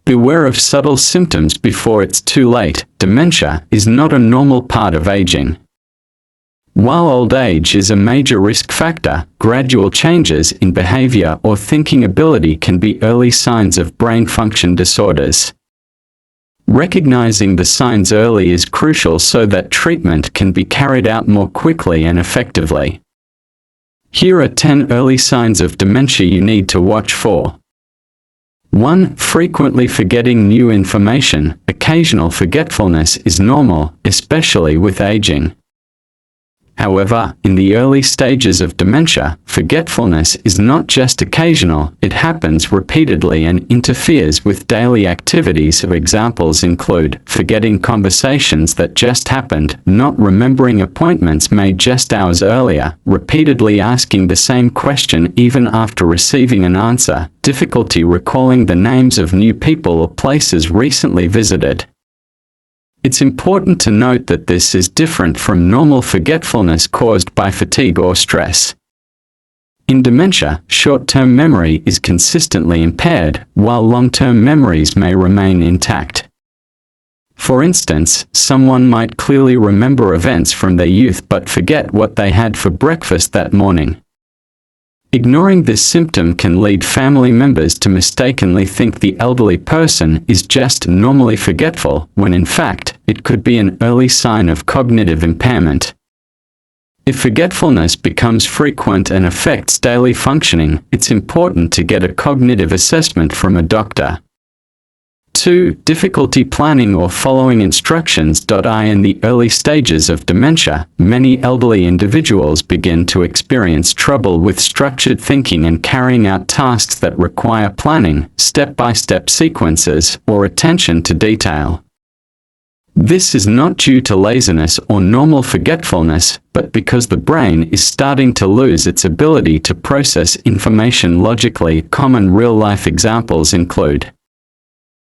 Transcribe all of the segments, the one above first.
Beware of subtle symptoms before it's too late. Dementia is not a normal part of aging. While old age is a major risk factor, gradual changes in behavior or thinking ability can be early signs of brain function disorders. Recognizing the signs early is crucial so that treatment can be carried out more quickly and effectively. Here are 10 early signs of dementia you need to watch for. 1. Frequently forgetting new information. Occasional forgetfulness is normal, especially with aging. However, in the early stages of dementia, forgetfulness is not just occasional, it happens repeatedly and interferes with daily activities. Examples include forgetting conversations that just happened, not remembering appointments made just hours earlier, repeatedly asking the same question even after receiving an answer, difficulty recalling the names of new people or places recently visited. It's important to note that this is different from normal forgetfulness caused by fatigue or stress. In dementia, short-term memory is consistently impaired, while long-term memories may remain intact. For instance, someone might clearly remember events from their youth but forget what they had for breakfast that morning. Ignoring this symptom can lead family members to mistakenly think the elderly person is just normally forgetful, when in fact, it could be an early sign of cognitive impairment. If forgetfulness becomes frequent and affects daily functioning, it's important to get a cognitive assessment from a doctor. 2. Difficulty planning or following instructions. In the early stages of dementia, many elderly individuals begin to experience trouble with structured thinking and carrying out tasks that require planning, step-by-step sequences, or attention to detail. This is not due to laziness or normal forgetfulness, but because the brain is starting to lose its ability to process information logically. Common real-life examples include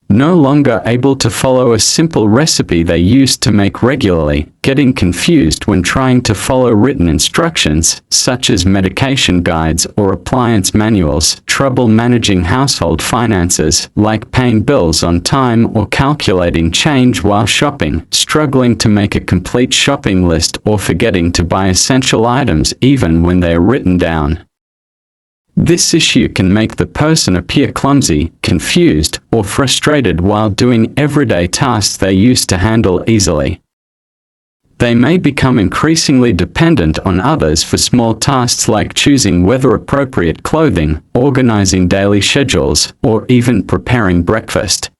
no longer able to follow a simple recipe they used to make regularly, getting confused when trying to follow written instructions, such as medication guides or appliance manuals, trouble managing household finances, like paying bills on time or calculating change while shopping, struggling to make a complete shopping list or forgetting to buy essential items even when they are written down. This issue can make the person appear clumsy, confused, or frustrated while doing everyday tasks they used to handle easily. They may become increasingly dependent on others for small tasks like choosing weather-appropriate clothing, organizing daily schedules, or even preparing breakfast.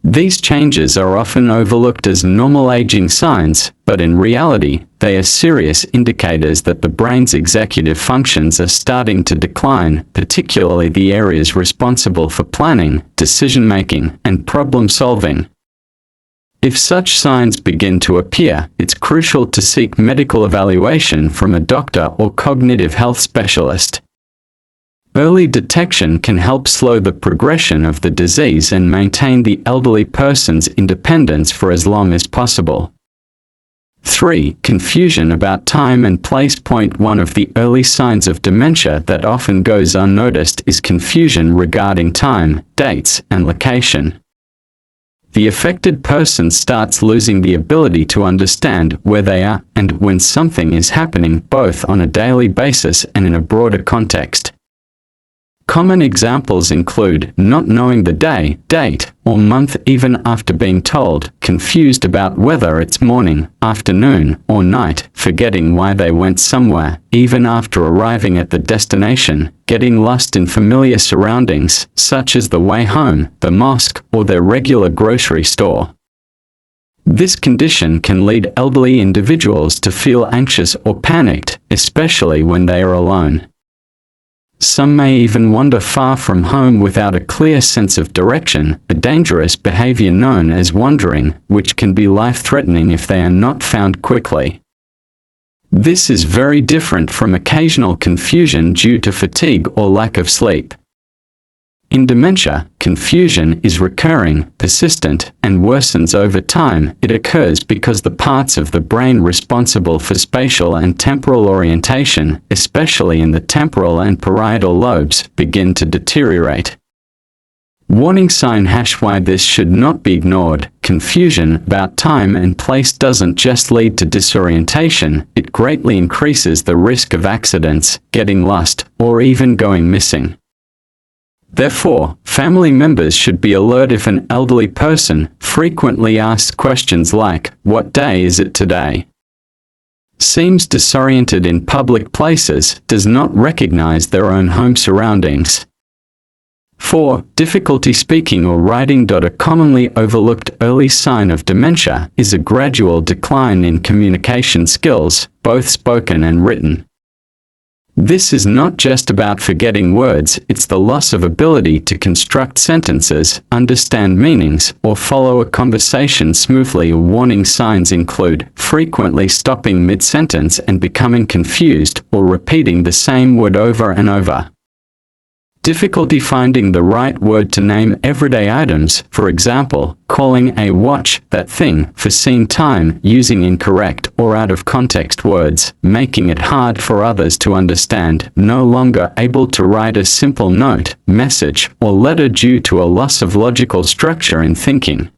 These changes are often overlooked as normal aging signs, but in reality, they are serious indicators that the brain's executive functions are starting to decline, particularly the areas responsible for planning, decision-making, and problem-solving. If such signs begin to appear, it's crucial to seek medical evaluation from a doctor or cognitive health specialist. Early detection can help slow the progression of the disease and maintain the elderly person's independence for as long as possible. 3. Confusion about time and place. One of the early signs of dementia that often goes unnoticed is confusion regarding time, dates, and location. The affected person starts losing the ability to understand where they are and when something is happening, both on a daily basis and in a broader context. Common examples include not knowing the day, date, or month even after being told, confused about whether it's morning, afternoon, or night, forgetting why they went somewhere, even after arriving at the destination, getting lost in familiar surroundings, such as the way home, the mosque, or their regular grocery store. This condition can lead elderly individuals to feel anxious or panicked, especially when they are alone. Some may even wander far from home without a clear sense of direction, a dangerous behavior known as wandering, which can be life-threatening if they are not found quickly. This is very different from occasional confusion due to fatigue or lack of sleep. In dementia, confusion is recurring, persistent, and worsens over time. It occurs because the parts of the brain responsible for spatial and temporal orientation, especially in the temporal and parietal lobes, begin to deteriorate. Warning sign #why this should not be ignored. Confusion about time and place doesn't just lead to disorientation, it greatly increases the risk of accidents, getting lost, or even going missing. Therefore, family members should be alert if an elderly person frequently asks questions like, "What day is it today?" Seems disoriented in public places, does not recognize their own home surroundings. 4. Difficulty speaking or writing. A commonly overlooked early sign of dementia is a gradual decline in communication skills, both spoken and written. This is not just about forgetting words, it's the loss of ability to construct sentences, understand meanings, or follow a conversation smoothly. Warning signs include frequently stopping mid-sentence and becoming confused, or repeating the same word over and over. Difficulty finding the right word to name everyday items, for example, calling a watch that thing for seeing time, using incorrect or out of context words, making it hard for others to understand, no longer able to write a simple note, message, or letter due to a loss of logical structure in thinking.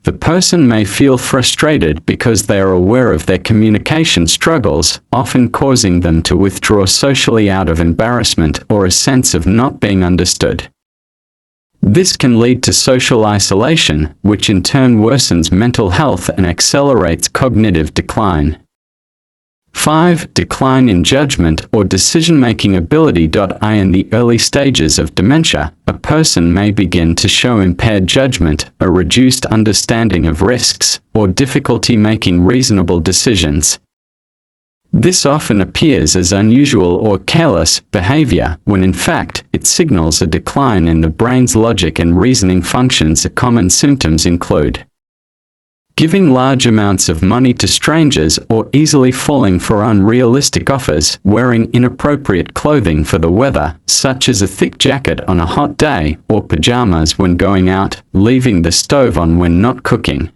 The person may feel frustrated because they are aware of their communication struggles, often causing them to withdraw socially out of embarrassment or a sense of not being understood. This can lead to social isolation, which in turn worsens mental health and accelerates cognitive decline. 5. Decline in judgment or decision-making ability. In the early stages of dementia, a person may begin to show impaired judgment, a reduced understanding of risks, or difficulty making reasonable decisions. This often appears as unusual or careless behavior, when in fact, it signals a decline in the brain's logic and reasoning functions. Common symptoms include giving large amounts of money to strangers or easily falling for unrealistic offers, wearing inappropriate clothing for the weather, such as a thick jacket on a hot day, or pajamas when going out, leaving the stove on when not cooking.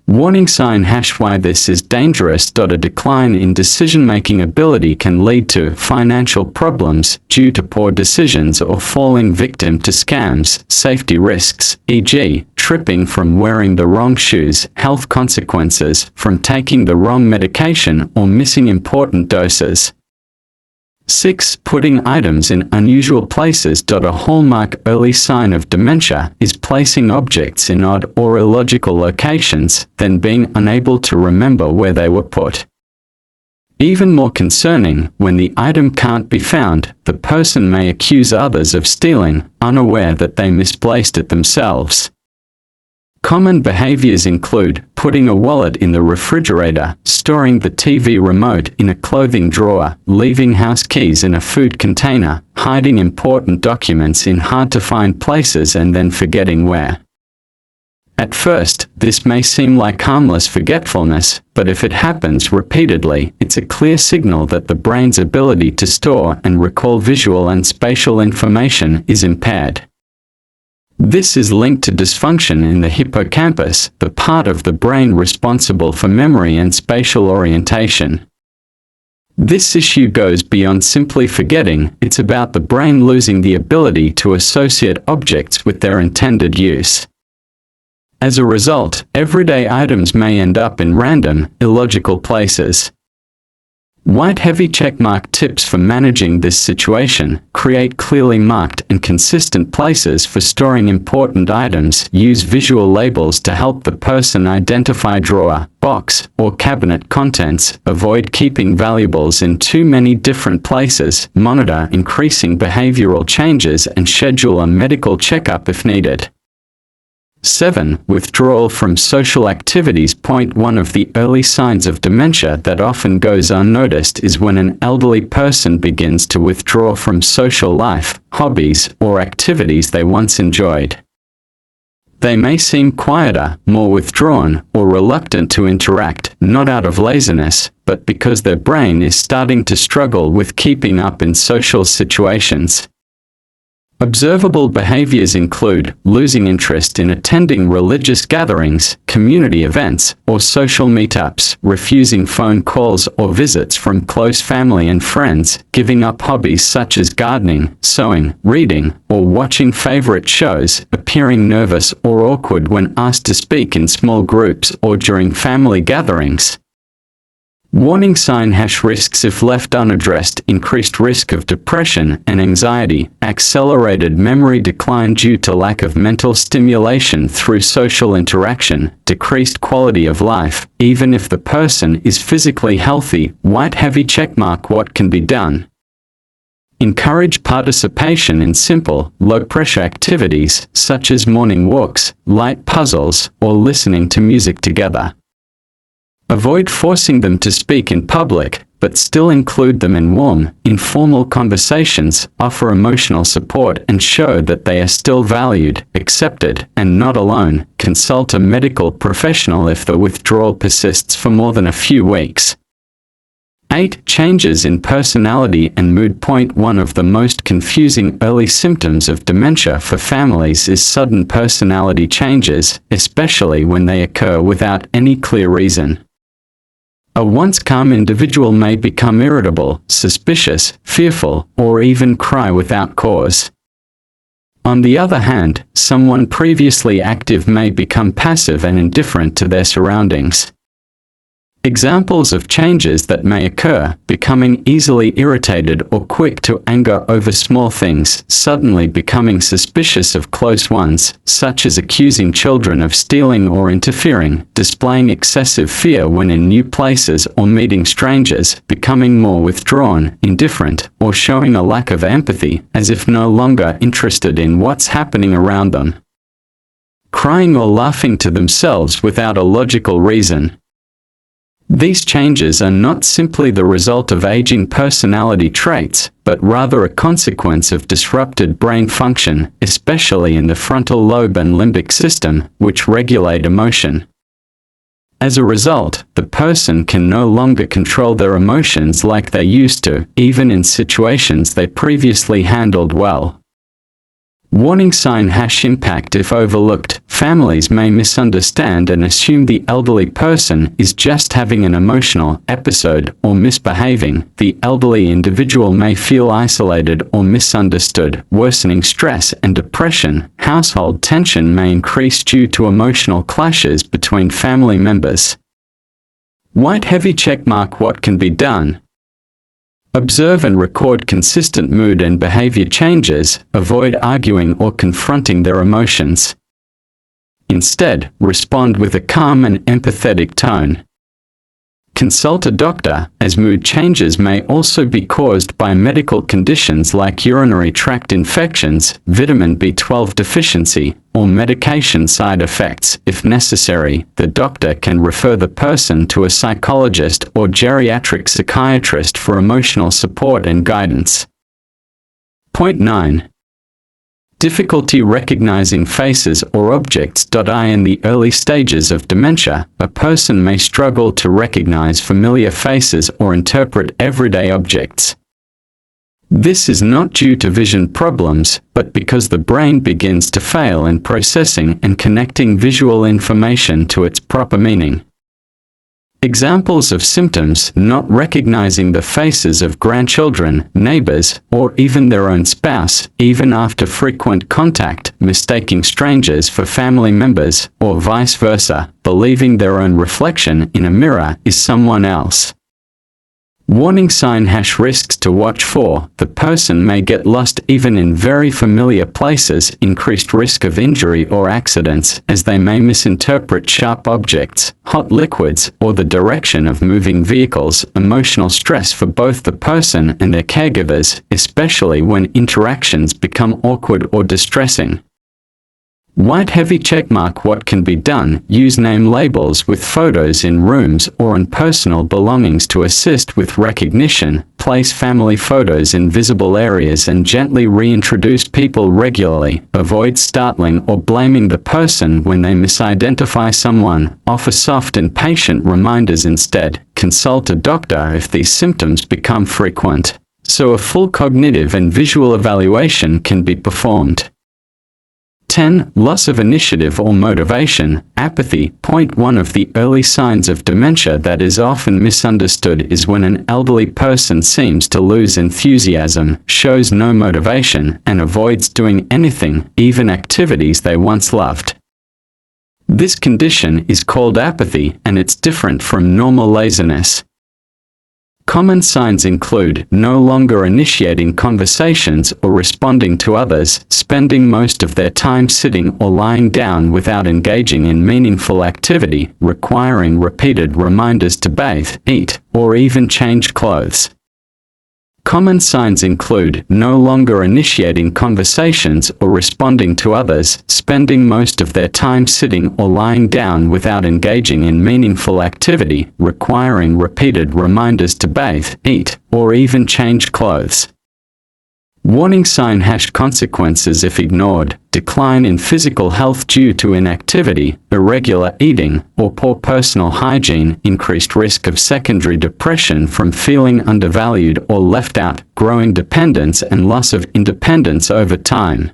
Warning sign #why this is dangerous. A decline in decision-making ability can lead to financial problems due to poor decisions or falling victim to scams, safety risks, e.g., tripping from wearing the wrong shoes, health consequences from taking the wrong medication or missing important doses. 6. Putting items in unusual places. A hallmark early sign of dementia is placing objects in odd or illogical locations, then being unable to remember where they were put. Even more concerning, when the item can't be found, the person may accuse others of stealing, unaware that they misplaced it themselves. Common behaviors include putting a wallet in the refrigerator, storing the TV remote in a clothing drawer, leaving house keys in a food container, hiding important documents in hard-to-find places and then forgetting where. At first, this may seem like harmless forgetfulness, but if it happens repeatedly, it's a clear signal that the brain's ability to store and recall visual and spatial information is impaired. This is linked to dysfunction in the hippocampus, the part of the brain responsible for memory and spatial orientation. This issue goes beyond simply forgetting, it's about the brain losing the ability to associate objects with their intended use. As a result, everyday items may end up in random, illogical places. White heavy checkmark tips for managing this situation: create clearly marked and consistent places for storing important items, use visual labels to help the person identify drawer, box, or cabinet contents, avoid keeping valuables in too many different places, monitor increasing behavioral changes and schedule a medical checkup if needed. 7. Withdrawal from social activities. One of the early signs of dementia that often goes unnoticed is when an elderly person begins to withdraw from social life, hobbies, or activities they once enjoyed. They may seem quieter, more withdrawn, or reluctant to interact, not out of laziness, but because their brain is starting to struggle with keeping up in social situations. Observable behaviors include losing interest in attending religious gatherings, community events, or social meetups, refusing phone calls or visits from close family and friends, giving up hobbies such as gardening, sewing, reading, or watching favorite shows, appearing nervous or awkward when asked to speak in small groups or during family gatherings. Warning sign # risks if left unaddressed: increased risk of depression and anxiety, accelerated memory decline due to lack of mental stimulation through social interaction, decreased quality of life, even if the person is physically healthy. White heavy checkmark. What can be done? Encourage participation in simple, low-pressure activities, such as morning walks, light puzzles, or listening to music together. Avoid forcing them to speak in public, but still include them in warm, informal conversations, offer emotional support and show that they are still valued, accepted, and not alone. Consult a medical professional if the withdrawal persists for more than a few weeks. 8. Changes in personality and mood. One of the most confusing early symptoms of dementia for families is sudden personality changes, especially when they occur without any clear reason. A once calm individual may become irritable, suspicious, fearful, or even cry without cause. On the other hand, someone previously active may become passive and indifferent to their surroundings. Examples of changes that may occur: becoming easily irritated or quick to anger over small things, suddenly becoming suspicious of close ones, such as accusing children of stealing or interfering, displaying excessive fear when in new places or meeting strangers, becoming more withdrawn, indifferent, or showing a lack of empathy, as if no longer interested in what's happening around them. Crying or laughing to themselves without a logical reason. These changes are not simply the result of aging personality traits, but rather a consequence of disrupted brain function, especially in the frontal lobe and limbic system, which regulate emotion. As a result, the person can no longer control their emotions like they used to, even in situations they previously handled well. Warning sign # impact. If overlooked, families may misunderstand and assume the elderly person is just having an emotional episode or misbehaving. The elderly individual may feel isolated or misunderstood, worsening stress and depression. Household tension may increase due to emotional clashes between family members. White heavy checkmark. What can be done? Observe and record consistent mood and behavior changes. Avoid arguing or confronting their emotions. Instead, respond with a calm and empathetic tone. Consult a doctor, as mood changes may also be caused by medical conditions like urinary tract infections, vitamin B12 deficiency, or medication side effects. If necessary, the doctor can refer the person to a psychologist or geriatric psychiatrist for emotional support and guidance. Point 9. Difficulty recognizing faces or objects. In the early stages of dementia, a person may struggle to recognize familiar faces or interpret everyday objects. This is not due to vision problems, but because the brain begins to fail in processing and connecting visual information to its proper meaning. Examples of symptoms: not recognizing the faces of grandchildren, neighbors, or even their own spouse, even after frequent contact, mistaking strangers for family members, or vice versa, believing their own reflection in a mirror is someone else. Warning sign # risks to watch for. The person may get lost even in very familiar places, increased risk of injury or accidents, as they may misinterpret sharp objects, hot liquids, or the direction of moving vehicles. Emotional stress for both the person and their caregivers, especially when interactions become awkward or distressing. White heavy checkmark. What can be done? Use name labels with photos in rooms or on personal belongings to assist with recognition. Place family photos in visible areas and gently reintroduce people regularly. Avoid startling or blaming the person when they misidentify someone. Offer soft and patient reminders instead. Consult a doctor if these symptoms become frequent. so a full cognitive and visual evaluation can be performed. 10. Loss of initiative or motivation, apathy. Point 1 of the early signs of dementia that is often misunderstood is when an elderly person seems to lose enthusiasm, shows no motivation, and avoids doing anything, even activities they once loved. This condition is called apathy, and it's different from normal laziness. Common signs include no longer initiating conversations or responding to others, spending most of their time sitting or lying down without engaging in meaningful activity, requiring repeated reminders to bathe, eat, or even change clothes. Common signs include no longer initiating conversations or responding to others, spending most of their time sitting or lying down without engaging in meaningful activity, requiring repeated reminders to bathe, eat, or even change clothes. Warning sign # consequences if ignored: decline in physical health due to inactivity, irregular eating, or poor personal hygiene, increased risk of secondary depression from feeling undervalued or left out, growing dependence and loss of independence over time.